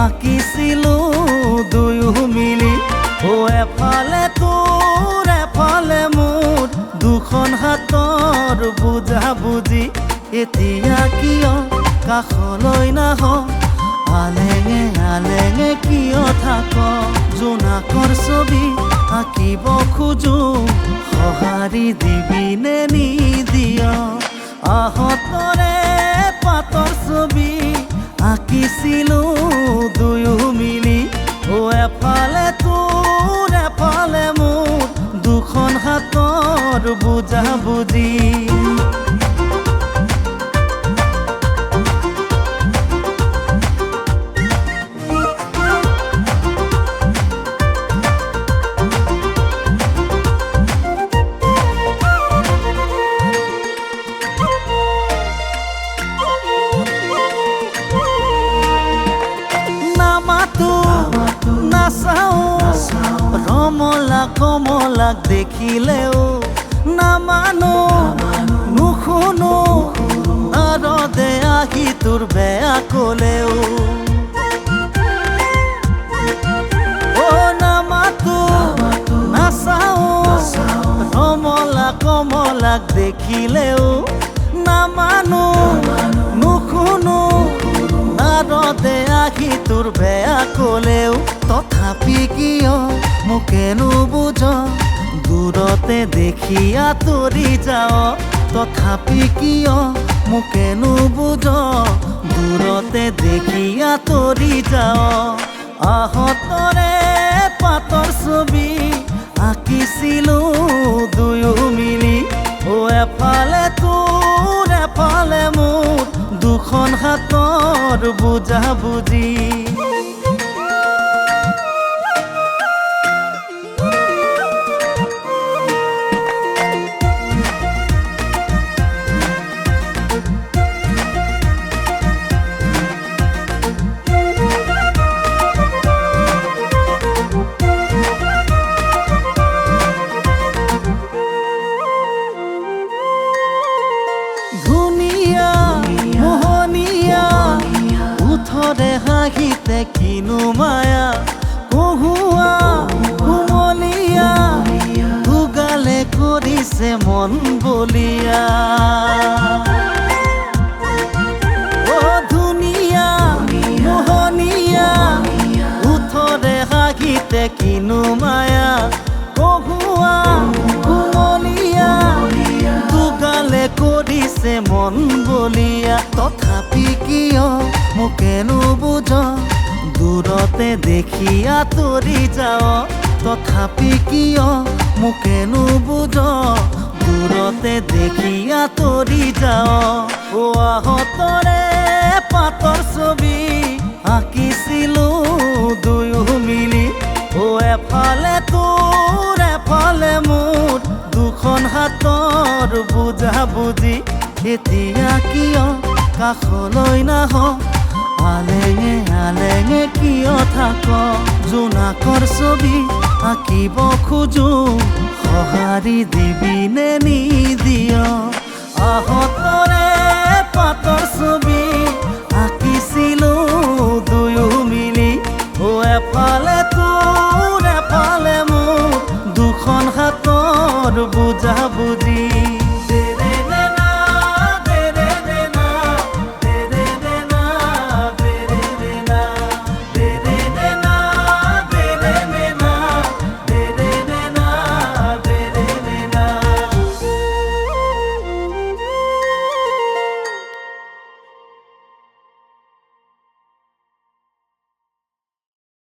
আঁকিছিলো দুয়ো মিলি। এফালে তোৰ এফালে মোৰ দুখন হাতৰ বুজা বুজি। এতিয়া কিয় কাষলৈ নাহ, আলেঙে আলেঙে কিয় থাক? জোনাকৰ ছবি আঁকিব খোজো, সঁহাৰি দিবিনে নিদিয়? আহঁতৰে পাতৰ ছবি আঁকিছিলো দুয়ো মিলি। এফালে তোৰ এফালে মোৰ দুখন হাতৰ বুজা বুজি। ৰমলা কমলাক দেখিলেও নামানো, নুশুনো নাৰদে আহি তোৰ বেয়া কলেও। নামাতো নাচাও, ৰমলা কমলাক দেখিলেও নামানো, নুশুনো নাৰদে আহি তোৰ বেয়া কলেও। তথাপি কিয় মোকেনো বুজ, দূৰতে দেখি আঁতৰি যাও? তথাপি কিয় মোকেনো বুজ, দূৰতে দেখি আঁতৰি যাও? আহঁতৰে পাতৰ ছবি আঁকিছিলো দুয়ো মিলি। এফালে তোৰ এফালে মোৰ দুখন হাতৰ বুজা বুজি। ওঠৰে হাঁহিতে কিনো মায়া, কহুৱা কুমলীয়া দুগালে কৰিছে মন বলিয়া। ধুনীয়া মোহনীয়া ওঠৰে হাঁহিতে কিনো মায়া, কহুৱা কুমলীয়া দুগালে কৰিছে মন বলিয়া। তথাপি কিয় মোকেনো বুজ, দূৰতে দেখি আঁতৰি যাও? তথাপি কিয় মোকেনো বুজ, দূৰতে দেখি আঁতৰি যাও? আহঁতৰে পাতৰ ছবি আঁকিছিলো দুয়ো মিলি। এফালে তোৰ এফালে মোৰ দুখন হাতৰ বুজা বুজি। এতিয়া কিয় কাষলৈ নাহ, আলেঙে আলেঙে কিয় থাক? জোনাকৰ ছবি আঁকিব খোজো, সঁহাৰি দিবিনে নিদিয়? আহঁতৰে পাতৰ ছবি আঁকিছিলো দুয়ো মিলি। এফালে তোৰ এফালে মোৰ দুখন হাতৰ বুজা বুজি।